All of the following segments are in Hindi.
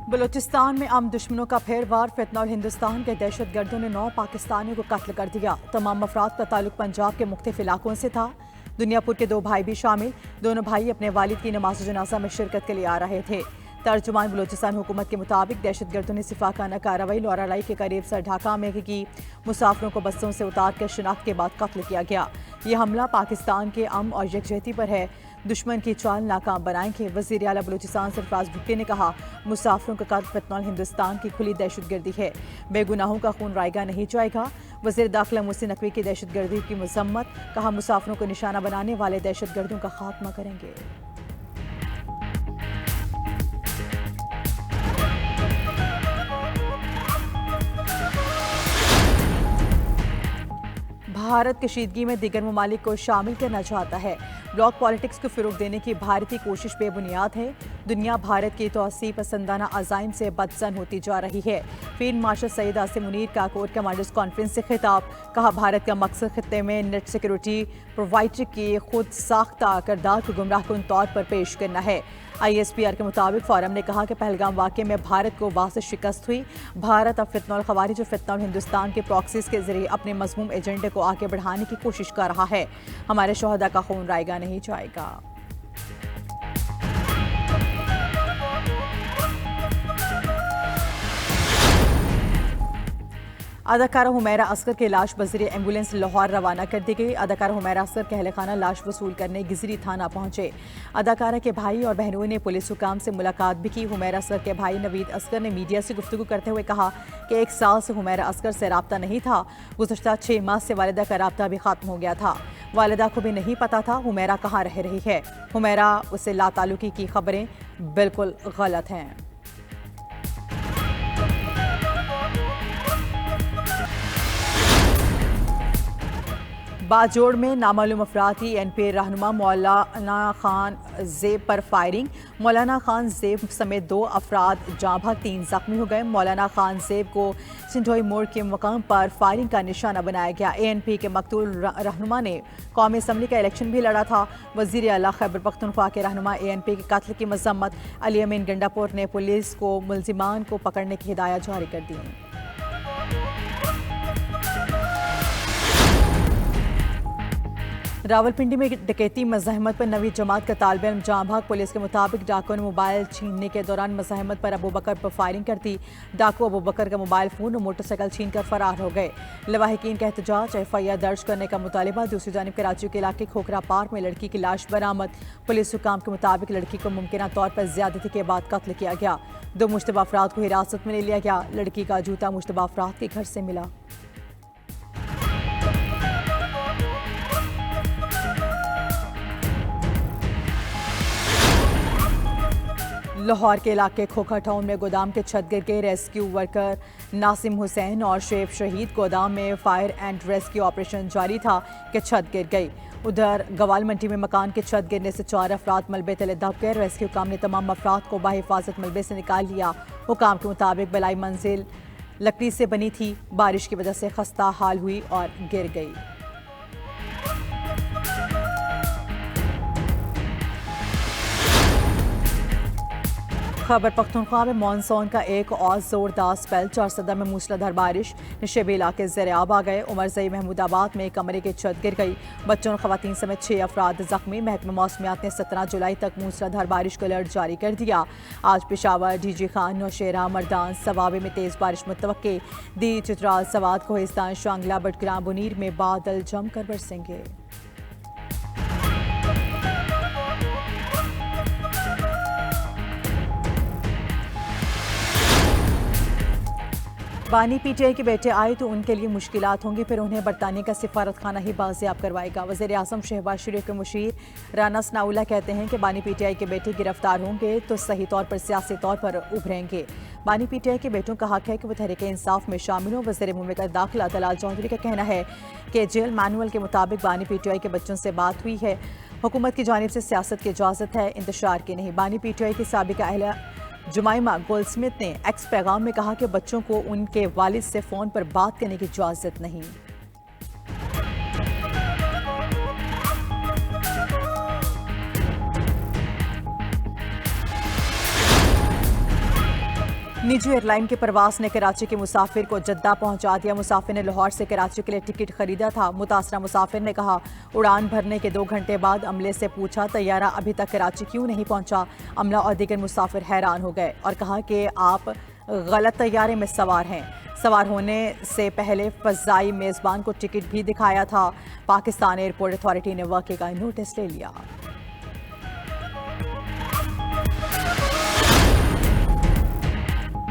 बलूचिस्तान में अम दुश्मनों का फिर वार। फितनौल हिंदुस्तान के दहशतगर्दों ने 9 पाकिस्तानियों को कत्ल कर दिया। तमाम अफराद का ताल्लुक पंजाब के मुख्तलिफ इलाकों से था। दुनियापुर के 2 भाई भी शामिल। दोनों भाई अपने वालिद की नमाज जनाजा में शिरकत के लिए आ रहे थे। तर्जुमान बलूचिस्तान हुकूमत के मुताबिक दहशतगर्दों ने सिफाकाना कार्रवाई लौरालाई के करीब सर ढाका में की। मुसाफिरों को बसों से उतार कर शिनाख्त के बाद कत्ल किया गया। यह हमला पाकिस्तान के अमन और यकजहती पर है। दुश्मन की चाल नाकाम बनाएंगे। वज़ीर आला बलूचिस्तान सरफराज भुट्टो ने कहा, मुसाफिरों का कत्ल फितनौल हिंदुस्तान की खुली दहशतगर्दी है। बेगुनाहों का खून रायगा नहीं जाएगा। वज़ीर दाखिला मोहसिन नकवी की दहशतगर्दी की मजम्मत। कहा, मुसाफिरों को निशाना बनाने वाले दहशतगर्दों का खात्मा करेंगे। भारत कशीदगी में दीगर ममालिक को शामिल करना चाहता है। ब्लॉक पॉलिटिक्स को फ़रोग़ देने की भारतीय कोशिश बेबुनियाद है। दुनिया भारत की तोसी पसंदाना अज़ाइम से बदसन होती जा रही है। फील्ड मार्शल सईद आसिम मुनीर का कोर कमांडर्स कॉन्फ्रेंस से खिताब। कहा, भारत का मकसद खित्ते में नेट सिक्योरिटी प्रोवाइडर की खुद साख्ता किरदार को गुमराहकुन तौर पर पेश करना है। ISPR के मुताबिक फोरम ने कहा कि पहलगाम वाक़े में भारत को वाज़ेह शिकस्त हुई। भारत अब फितनौल ख़वारिज और फितनौल हिंदुस्तान के प्रॉक्सीज़ के जरिए अपने मज़मूम एजेंडे को आगे बढ़ाने की कोशिश कर रहा है। हमारे शोहदा का खून रायगा नहीं जाएगा। अदाकारा हुमैरा असगर की लाश बजरिए एम्बुलेंस लाहौर रवाना कर दी गई। अदाकारा हुमैरा असगर के अहलखाना लाश वसूल करने गिजरी थाना पहुंचे। अदाकारा के भाई और बहनों ने पुलिस हुकाम से मुलाकात भी की। हुमैरा असगर के भाई नवीद असगर ने मीडिया से गुफ्तगू करते हुए कहा कि 1 साल से हुमैरा असगर से राब्ता नहीं था। गुज़श्ता 6 माह से वालिदा का राब्ता भी खत्म हो गया था। वालिदा को भी नहीं पता था हुमैरा कहाँ रह रही है। हुमैरा उससे लाताल्लुकी की खबरें बिल्कुल गलत हैं। बाजोड़ में नामालूम अफराद की NPA रहनुमा मौलाना खान ज़ेब पर फायरिंग। मौलाना खान ज़ेब समेत 2 अफराद जाँ भाग 3 जख्मी हो गए। मौलाना खान ज़ेब को सिंधोई मोड़ के मकाम पर फायरिंग का निशाना बनाया गया। ANP के मकतूल रहनुमा ने कौमी असम्बली का इलेक्शन भी लड़ा था। वज़ीर आला खैबर पख्तूनख्वा के रहनुमा ANP के कत्ल की मजम्मत। अली अमीन गंडापुर ने पुलिस को मुल्जिमान को पकड़ने की हिदायत जारी कर दी। रावलपिंडी में डकैती मज़ाहमत पर नवी जमात का तालिब इल्म जाँ भाग। पुलिस के मुताबिक डाकुओं ने मोबाइल छीनने के दौरान मज़ाहमत पर अबूबकर पर फायरिंग कर दी। डाकू अबूबकर का मोबाइल फ़ोन और मोटरसाइकिल छीन कर फरार हो गए। लवाहिकीन का एहतजाज, FIR दर्ज करने का मुतालिबा। दूसरी जानिब कराची के इलाके खोखरा पार्क में लड़की की लाश बरामद। पुलिस हुकाम के मुताबिक लड़की को मुमकिना तौर पर ज़्यादती के बाद कत्ल किया गया। 2 मुश्तबा अफराद को हिरासत में ले लिया गया। लड़की का जूता मुश्तबा अफराद के घर से मिला। लाहौर के इलाके खोखा टाउन में गोदाम के छत गिर गए। रेस्क्यू वर्कर नासिम हुसैन और शेफ शहीद। गोदाम में फायर एंड रेस्क्यू ऑपरेशन जारी था कि छत गिर गई। उधर गवाल मंडी में मकान के छत गिरने से 4 अफराद मलबे तले दब गए। रेस्क्यू काम ने तमाम अफराद को बाहिफाजत मलबे से निकाल लिया। हुकाम के मुताबिक बलाई मंजिल लकड़ी से बनी थी। बारिश की वजह से खस्ता हाल हुई और गिर गई। खैबर पख्तूनख्वा में मानसून का एक और जोरदार स्पेल। 4 में मूसलाधार बारिश। नशेबी इलाके ज़ेर-ए-आब आ गए। उमरज़ई महमूदाबाद में कमरे की छत गिर गई। बच्चों और खवातीन समेत 6 अफराद जख्मी। महकमा मौसमियात ने 17 जुलाई तक मूसलाधार बारिश का अलर्ट जारी कर दिया। आज पेशावर, DG खान, नौशेरा, मर्दान, सवाबे में तेज़ बारिश मुतवक्के। दी, चित्राल, सवात, कोहिस्तान, शांगला, बटग्राम, बुनीर में बादल जमकर बरसेंगे। बानी PTI के बेटे आए तो उनके लिए मुश्किलात होंगी, फिर उन्हें बरतानिया का सिफारत खाना ही बाजियाब करवाएगा। वज़ीर आज़म शहबाज शरीफ के मुशीर राना सनाउल्लाह कहते हैं कि बानी PTI के बेटे गिरफ्तार होंगे तो सही तौर पर सियासी तौर पर उभरेंगे। बानी PTI के बेटों का हक है कि वो तहरीक इंसाफ में शामिल हो। वज़ीर मुमलिकत दाखिला दलाल चौधरी का कहना है कि जेल मैनुअल के मुताबिक बानी PTI के बच्चों से बात हुई है। हुकूमत की जानिब से सियासत की इजाज़त है, इंतशार की नहीं। बानी PTI की साबिका अहला जुमाइमा गोल्डस्मिथ ने एक्स पैगाम में कहा कि बच्चों को उनके वालिद से फ़ोन पर बात करने की इजाज़त नहीं। निजी एयरलाइन की परवास ने कराची के मुसाफिर को जद्दा पहुंचा दिया। मुसाफिर ने लाहौर से कराची के लिए टिकट खरीदा था। मुतासरा मुसाफिर ने कहा, उड़ान भरने के 2 घंटे बाद अमले से पूछा तैयारा अभी तक कराची क्यों नहीं पहुंचा। अमला और दीगर मुसाफिर हैरान हो गए और कहा कि आप गलत तैयारे में सवार हैं। सवार होने से पहले फ़ज़ाई मेज़बान को टिकट भी दिखाया था। पाकिस्तान एयरपोर्ट अथॉरिटी ने वाक़े का नोटिस ले लिया।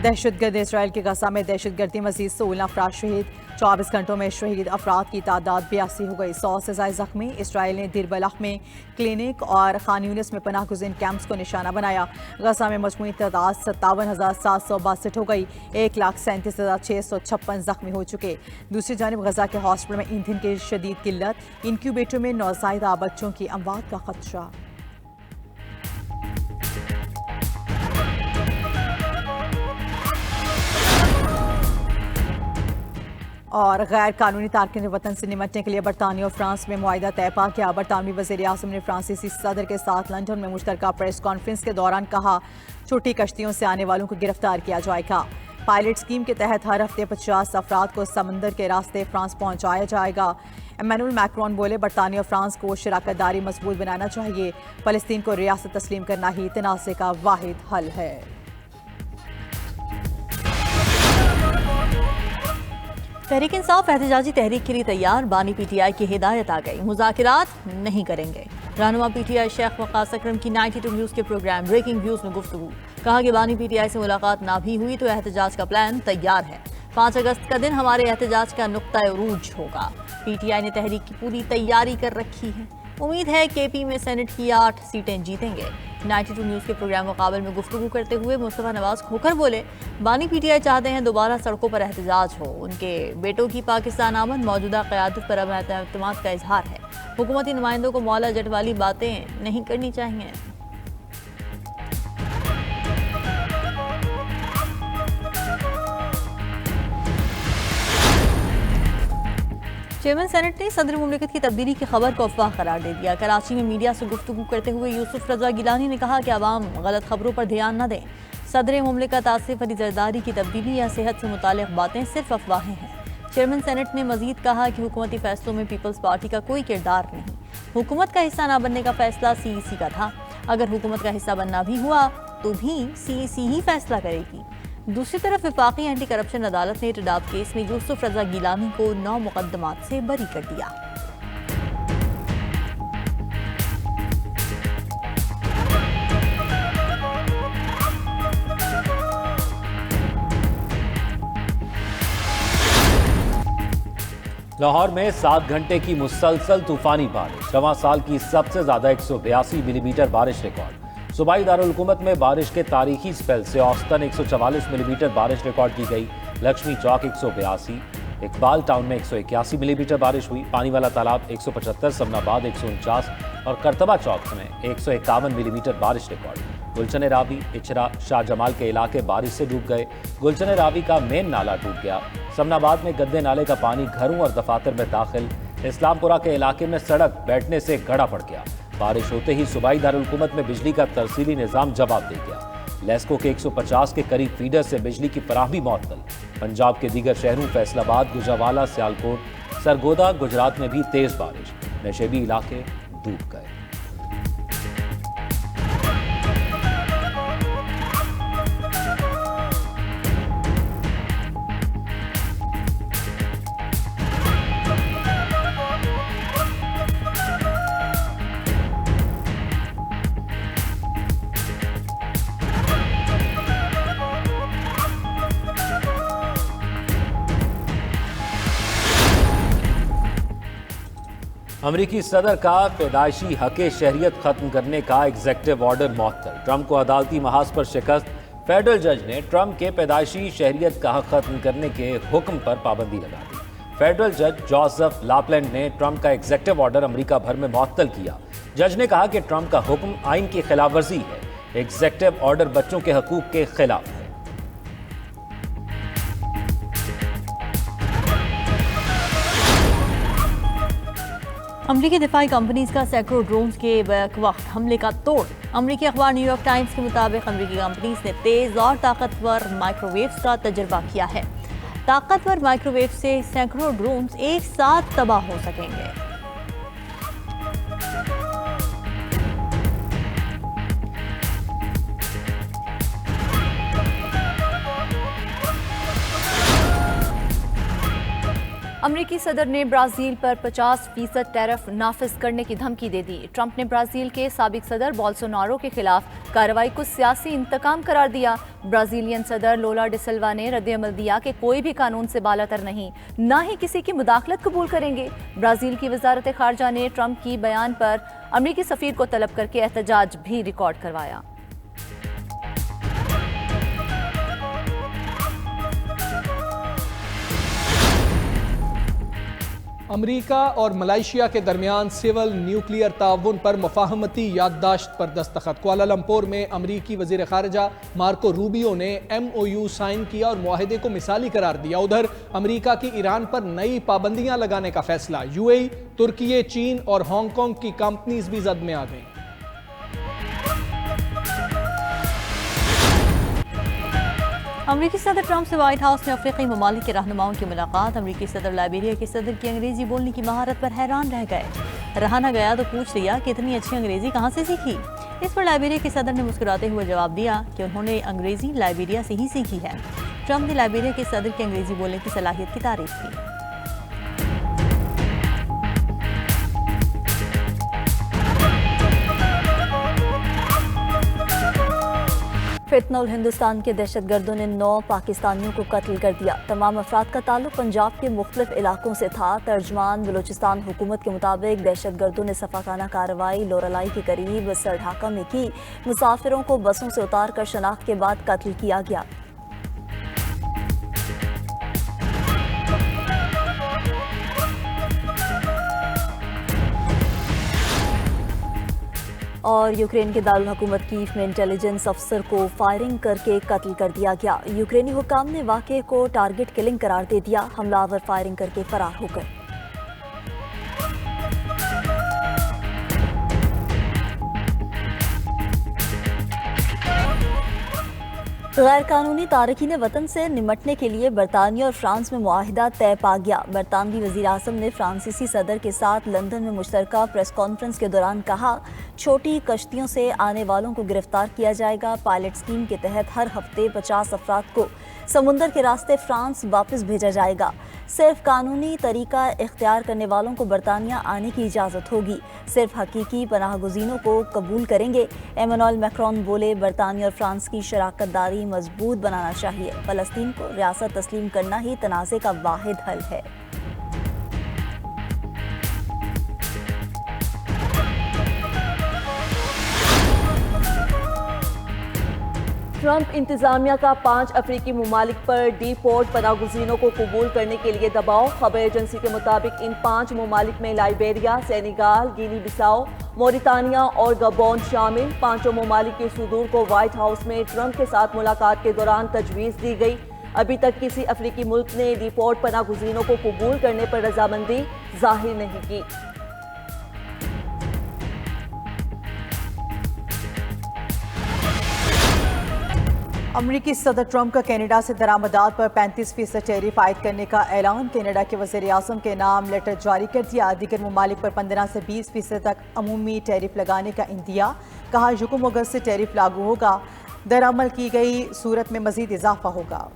दहशतगर्द इसराइल के गजा में दहशतगर्दी मजीद 16 अफराद शहीद। 24 घंटों में शहीद अफराद की तादाद 82 हो गई। 100 से ज़ायद ज़ख्मी। इसराइल ने दिर बलख में क्लिनिक और खान यूनिस में पनाह गुज़ीन कैंप्स को निशाना बनाया। गजा में मजमूई तादाद 57,762 हो गई। 1,37,656 ज़ख्मी हो चुके। दूसरी जानिब गजा के हॉस्पिटल में ईंधन की शदीद किल्लत। इंक्यूबेटर में नौज़ायदा बच्चों की अमवात का खदशा। और गैर कानूनी तारकिन वतन से निमटने के लिए बरतानिया और फ्रांस में मुआहिदा तय पा किया। बरतानवी वज़ीर आज़म ने फ्रांसीसी सदर के साथ लंदन में मुश्तरका प्रेस कॉन्फ्रेंस के दौरान कहा, छोटी कश्तियों से आने वालों को गिरफ्तार किया जाएगा। पायलट स्कीम के तहत हर हफ्ते 50 अफराद को समंदर के रास्ते फ्रांस पहुंचाया जाएगा। एमेनुअल मैक्रोन बोले, बरतानिया और फ्रांस को शराकत दारी मजबूत बनाना चाहिए। फ़लस्तीन को रियासत तस्लीम करना ही तनाज़े का वाहिद हल है। तहरीक इंसाफ एहतजाजी तहरीक के लिए तैयार। बानी पीटीआई की हिदायत आ गई, मुज़ाकिरात नहीं करेंगे। रहनुमा पीटीआई शेख वक़ास अकरम की 92 न्यूज़ के प्रोग्राम ब्रेकिंग व्यूज़ में गुफ्तगू। कहा कि बानी पीटीआई से मुलाकात ना भी हुई तो एहतजाज का प्लान तैयार है। 5 अगस्त का दिन हमारे एहतजाज का नुक्ता उरूज होगा। पीटीआई ने तहरीक की पूरी तैयारी कर रखी है। उम्मीद है केपी में सेनेट की 8 सीटें जीतेंगे। 92 न्यूज़ के प्रोग्राम मुकाबले में गुफ्तगू करते हुए मुस्तफ़ा नवाज खोखर बोले, बानी पीटीआई चाहते हैं दोबारा सड़कों पर एहतजाज हो। उनके बेटों की पाकिस्तान आमद मौजूदा क़यादत पर एतमाद का इजहार है। हुकूमती नुमाइंदों को मौला जट वाली बातें नहीं करनी चाहिए। चेयरमैन सेनेट ने सदर मुमलिकत की तब्दीली की खबर को अफवाह करार दे दिया। कराची में मीडिया से गुफ्तगू करते हुए यूसुफ रजा गिलानी ने कहा कि आवाम गलत खबरों पर ध्यान न दें। सदर मुमलिकत आसिफ अली जरदारी की तब्दीली या सेहत से मुताल्लिक़ बातें सिर्फ अफवाहें हैं। चेयरमैन सेनेट ने मजीद कहा कि हुकूमती फैसलों में पीपल्स पार्टी का कोई किरदार नहीं। हुकूमत का हिस्सा न बनने का फैसला CEC का था। अगर हुकूमत का हिस्सा बनना भी हुआ तो भी CEC ही फैसला करेगी। दूसरी तरफ वफाकी एंटी करप्शन अदालत ने टिडाब केस में यूसुफ रजा गिलानी को 9 मुकदमात से बरी कर दिया। लाहौर में 7 घंटे की मुसलसल तूफानी बारिश। रवां साल की सबसे ज्यादा 182 मिलीमीटर बारिश रिकॉर्ड। सूबाई दारुल हुकूमत में बारिश के तारीखी स्पेल से औसतन 144 मिलीमीटर बारिश रिकॉर्ड की गई। लक्ष्मी चौक 182, इकबाल टाउन में 181 मिलीमीटर बारिश हुई। पानी वाला तालाब 175, समनाबाद 149 और करतबा चौक में 151 मिलीमीटर बारिश रिकॉर्ड। गुलशन रावी, इचरा, शाह जमाल के इलाके बारिश से डूब गए। गुलशन रावी का मेन नाला टूट गया। समनाबाद में गद्दे नाले का पानी घरों और दफातर में दाखिल। इस्लामपुरा के इलाके में सड़क बैठने से गड़ा पड़ गया। बारिश होते ही सूबाई दारुल हुकूमत में बिजली का तरसीली निज़ाम जवाब दे गया। लेस्को के 150 के करीब फीडर से बिजली की फराहमी मअतल। पंजाब के दीगर शहरों फैसलाबाद, गुजरावाला, सियालकोट, सरगोदा, गुजरात में भी तेज बारिश। नशेबी इलाके डूब गए। अमरीकी सदर का पैदाइशी हक़े शहरियत खत्म करने का एग्जेक्टिव ऑर्डर मअतल। ट्रंप को अदालती महाज पर शिकस्त। फेडरल जज ने ट्रंप के पैदाइशी शहरियत का हक खत्म करने के हुक्म पर पाबंदी लगा दी। फेडरल जज जोसेफ लापलैंड ने ट्रंप का एग्जेक्टिव ऑर्डर अमेरिका भर में मअतल किया। जज ने कहा कि ट्रंप का हुक्म आइन की खिलाफवर्जी है। एग्जेक्टिव ऑर्डर बच्चों के हकूक के खिलाफ है। अमरीकी दिफाई कंपनीज का सैकड़ों ड्रोन्स के वक्त हमले का तोड़। अमरीकी अखबार न्यूयॉर्क टाइम्स के मुताबिक अमरीकी कंपनीज ने तेज और ताकतवर माइक्रोवेव्स का तजर्बा किया है। ताकतवर माइक्रोवेव से सैकड़ों ड्रोन्स एक साथ तबाह हो सकेंगे। अमरीकी सदर ने ब्राजील पर 50% टैरिफ नाफिज करने की धमकी दे दी। ट्रंप ने ब्राजील के साबिक सदर बोल्सोनारो के खिलाफ कार्रवाई को सियासी इंतकाम करार दिया। ब्राजीलियन सदर लोला डी सिल्वा ने रद्द-ए-अमल दिया कि कोई भी कानून से बालातर नहीं, ना ही किसी की मुदाखलत कबूल करेंगे। ब्राजील की वजारत खारजा ने ट्रंप की बयान पर अमरीकी सफीर को तलब करके एहतजाज भी रिकॉर्ड करवाया। अमरीका और मलेशिया के दरमियान सिविल न्यूक्लियर ताउन पर मुफाहमती याददाश्त पर दस्तखत। कुआलालंपुर में अमरीकी वजीर खारजा मार्को रूबियो ने MOU साइन किया और मुआहदे को मिसाली करार दिया। उधर अमरीका की ईरान पर नई पाबंदियां लगाने का फैसला। UAE, तुर्की, चीन और हांगकांग की कंपनीज भी जद में आ गई। अमरीकी सदर ट्रंप से व्हाइट हाउस में अफ्रीकी ममालिक के रहनुमाओं की मुलाकात। अमरीकी सदर लाइबेरिया के सदर की अंग्रेजी बोलने की महारत पर हैरान रह गए। रहा न गया तो पूछ लिया कि इतनी अच्छी अंग्रेजी कहाँ से सीखी। इस पर लाइबेरिया के सदर ने मुस्कुराते हुए जवाब दिया कि उन्होंने अंग्रेजी लाइबेरिया से ही सीखी है। ट्रंप ने लाइबेरिया के सदर की अंग्रेजी बोलने की सलाहियत की तारीफ की। फितनौल हिंदुस्तान के दहशतगर्दों ने 9 पाकिस्तानियों को कत्ल कर दिया। तमाम अफराद का ताल्लुक पंजाब के मुख्तलिफ इलाकों से था। तर्जमान बलूचिस्तान हुकूमत के मुताबिक दहशतगर्दों ने सफाकाना कार्रवाई लोरालाई के करीब सरढाका में की। मुसाफिरों को बसों से उतार कर शनाख्त के बाद कत्ल किया गया। और यूक्रेन के दारुल हुकूमत कीव में इंटेलिजेंस अफसर को फायरिंग करके कत्ल कर दिया गया। यूक्रेनी हुकाम ने वाक़े को टारगेट किलिंग करार दे दिया। हमलावर फायरिंग करके फरार हो गए। गैर कानूनी तारकीन वतन से निमटने के लिए बरतानिया और फ्रांस में मुआहिदा तय पा गया। बरतानवी वज़ीर आज़म ने फ्रांसीसी सदर के साथ लंदन में मुश्तरका प्रेस कॉन्फ्रेंस के दौरान कहा, छोटी कश्तियों से आने वालों को गिरफ्तार किया जाएगा। पायलट स्कीम के तहत हर हफ्ते 50 अफराद को समुंदर के रास्ते फ्रांस वापस भेजा जाएगा। सिर्फ कानूनी तरीका इख्तियार करने वालों को बरतानिया आने की इजाज़त होगी। सिर्फ हकीकी पनाह गुज़ीनों को कबूल करेंगे। एमानुएल मैक्रोन बोले, बरतानिया और फ्रांस की शराकत दारी मजबूत बनाना चाहिए। फ़लस्तीन को रियासत तस्लीम करना ही तनाज़े का वाहिद हल है। ट्रंप इंतजामिया का 5 अफ्रीकी ममालिक पर डीपोर्ट पनाहगुज़ीनों को कबूल करने के लिए दबाव। खबर एजेंसी के मुताबिक इन 5 ममालिक में लाइबेरिया, सेनेगाल, गिनी बिसाओ, मोरितानिया और गबोन शामिल। 5 ममालिक के सुदूर को व्हाइट हाउस में ट्रंप के साथ मुलाकात के दौरान तजवीज़ दी गई। अभी तक किसी अफ्रीकी मुल्क ने डीपोर्ट पनाहगुज़ीनों को कबूल करने पर रजामंदी जाहिर नहीं की। अमरीकी सदर ट्रंप का कनाडा से दरामदात पर 35% टैरिफ आयद करने का ऐलान। कनाडा के वज़ीर आज़म के नाम लेटर जारी कर दिया। दीगर ममालिक पर 15 से 20% तक अमूमी टैरिफ लगाने का इंदिया। कहा, यकम अगस्त से टैरिफ लागू होगा। दरामल की गई सूरत में मज़ीद इजाफा होगा।